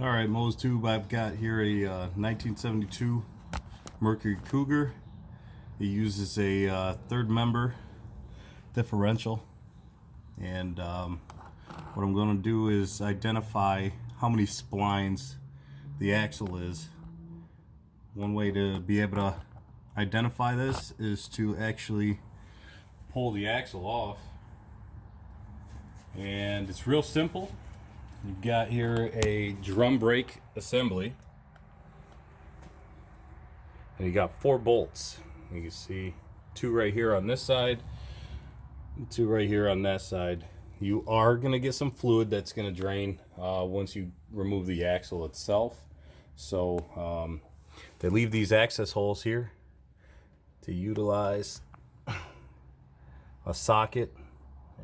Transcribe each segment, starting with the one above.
All right, Moe's Tube, I've got here a 1972 Mercury Cougar. It uses a third member differential, and what I'm going to do is identify how many splines the axle is. One way to be able to identify this is to actually pull the axle off, and it's real simple. You've got here a drum brake assembly, and you got 4 bolts. You can see 2 right here on this side, 2 right here on that side. You are going to get some fluid that's going to drain once you remove the axle itself. So they leave these access holes here to utilize a socket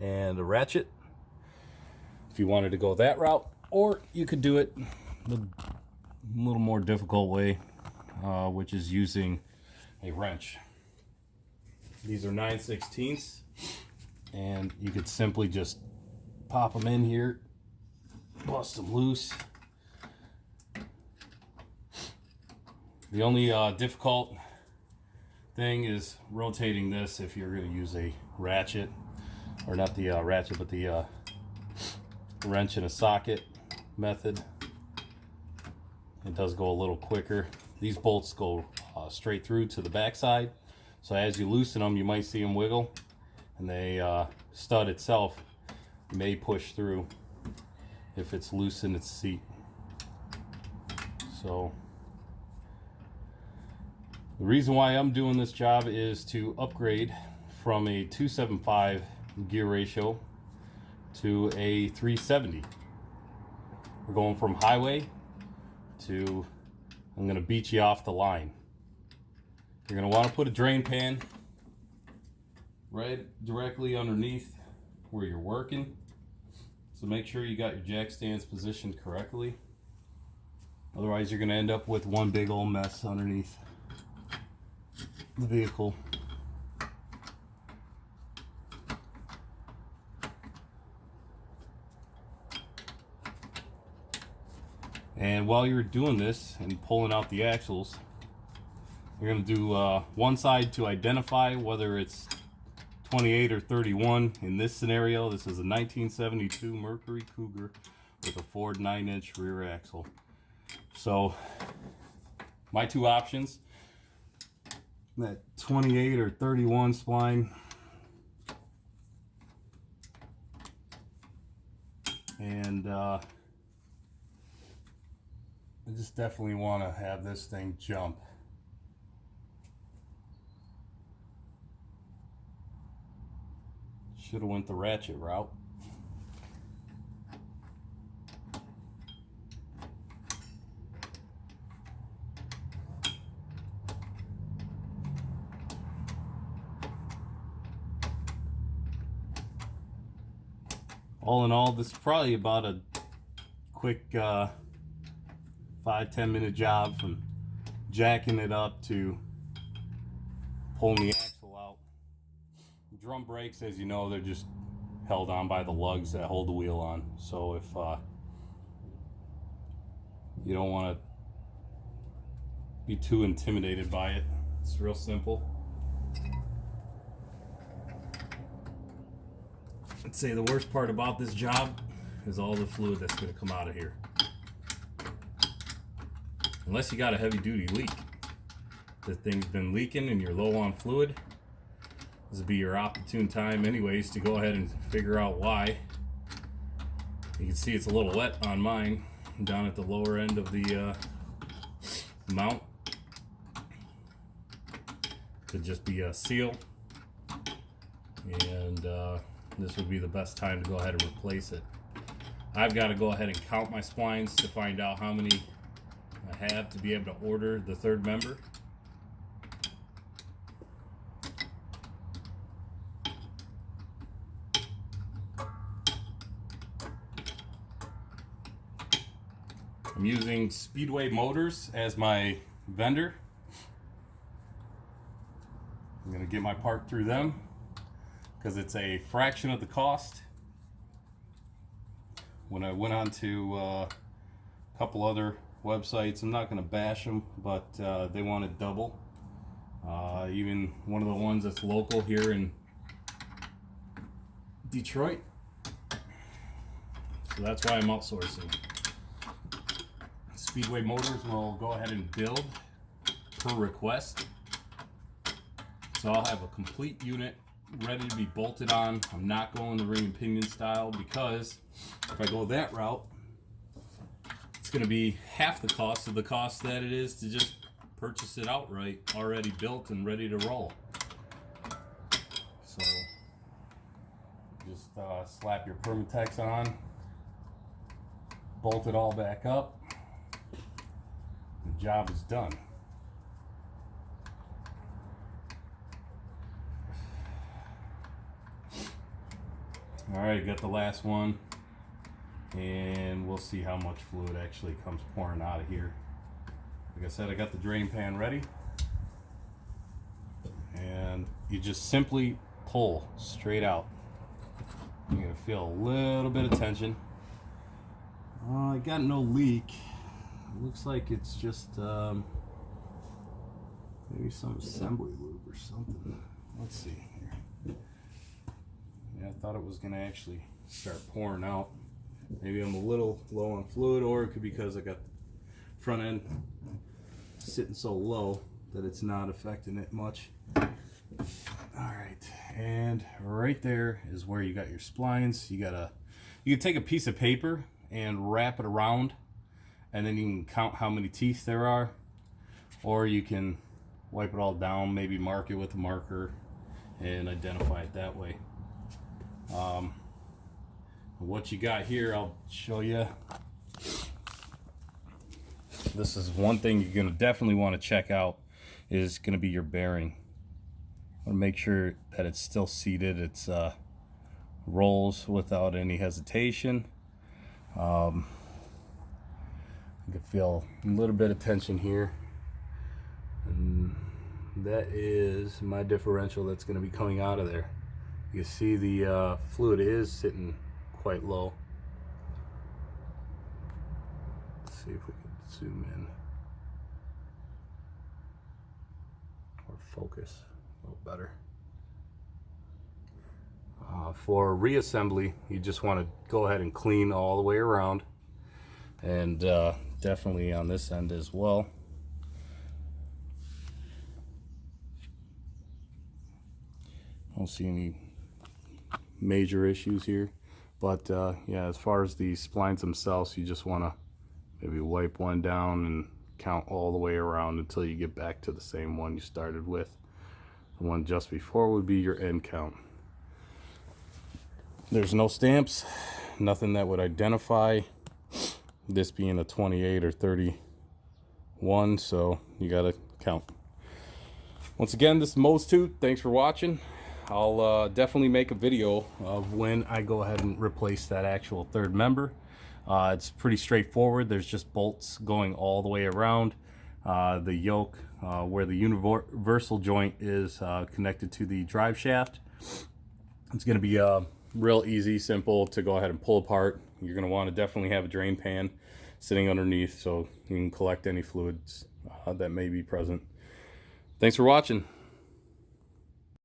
and a ratchet if you wanted to go that route, or you could do it the little more difficult way, which is using a wrench. These are 9/16, and you could simply just pop them in here, bust them loose. The only difficult thing is rotating this if you're going to use a ratchet, or not the ratchet, but the wrench in a socket method. It does go a little quicker. These bolts go straight through to the backside, so as you loosen them, you might see them wiggle, and the stud itself may push through if it's loose in its seat. So the reason why I'm doing this job is to upgrade from a 275 gear ratio to a 370. We're going from highway to, I'm going to beat you off the line. You're going to want to put a drain pan right directly underneath where you're working. So make sure you got your jack stands positioned correctly. Otherwise you're going to end up with one big old mess underneath the vehicle. And while you're doing this and pulling out the axles, you're going to do one side to identify whether it's 28 or 31. In this scenario, this is a 1972 Mercury Cougar with a Ford 9-inch rear axle. So my 2 options, that 28 or 31 spline, and I just definitely want to have this thing jump. Should have went the ratchet route. All in all, this is probably about a quick 5-10 minute job from jacking it up to pulling the axle out. Drum brakes, as you know, they're just held on by the lugs that hold the wheel on. So if you don't want to be too intimidated by it, it's real simple. I'd say the worst part about this job is all the fluid that's going to come out of here. Unless you got a heavy duty leak. The thing's been leaking and you're low on fluid, this would be your opportune time anyways to go ahead and figure out why. You can see it's a little wet on mine down at the lower end of the mount. Could just be a seal, and this would be the best time to go ahead and replace it. I've got to go ahead and count my splines to find out how many I have to be able to order the third member. I'm using Speedway Motors as my vendor. I'm going to get my part through them because it's a fraction of the cost. When I went on to couple other websites. I'm not going to bash them, but they want it double. Even one of the ones that's local here in Detroit. So that's why I'm outsourcing. Speedway Motors will go ahead and build per request. So I'll have a complete unit ready to be bolted on. I'm not going the ring and pinion style, because if I go that route, it's going to be half the cost of the cost that it is to just purchase it outright, already built and ready to roll. So just slap your Permatex on, bolt it all back up, the job is done. Alright, got the last one, and we'll see how much fluid actually comes pouring out of here. Like I said, I got the drain pan ready, and you just simply pull straight out. You're going to feel a little bit of tension. I got no leak. It looks like it's just maybe some assembly lube or something. Let's see here. Yeah, I thought it was going to actually start pouring out. Maybe I'm a little low on fluid, or it could be because I got the front end sitting so low that it's not affecting it much. Alright, and right there is where you got your splines. You can take a piece of paper and wrap it around, and then you can count how many teeth there are, or you can wipe it all down, maybe mark it with a marker and identify it that way. What you got here, I'll show you. This is one thing you're going to definitely want to check out, is going to be your bearing. I want to make sure that it's still seated. It's rolls without any hesitation. You can feel a little bit of tension here, and that is my differential that's going to be coming out of there. You can see the fluid is sitting quite low. Let's see if we can zoom in or focus a little better. For reassembly, you just want to go ahead and clean all the way around, and definitely on this end as well. I don't see any major issues here, but yeah, as far as the splines themselves, you just want to maybe wipe one down and count all the way around until you get back to the same one you started with. The one just before would be your end count. There's no stamps, nothing that would identify this being a 28 or 31, so you gotta count. Once again, this is Mo's Tooth. Thanks for watching. I'll definitely make a video of when I go ahead and replace that actual third member. It's pretty straightforward. There's just bolts going all the way around the yoke where the universal joint is connected to the drive shaft. It's going to be real easy, simple to go ahead and pull apart. You're going to want to definitely have a drain pan sitting underneath so you can collect any fluids that may be present. Thanks for watching.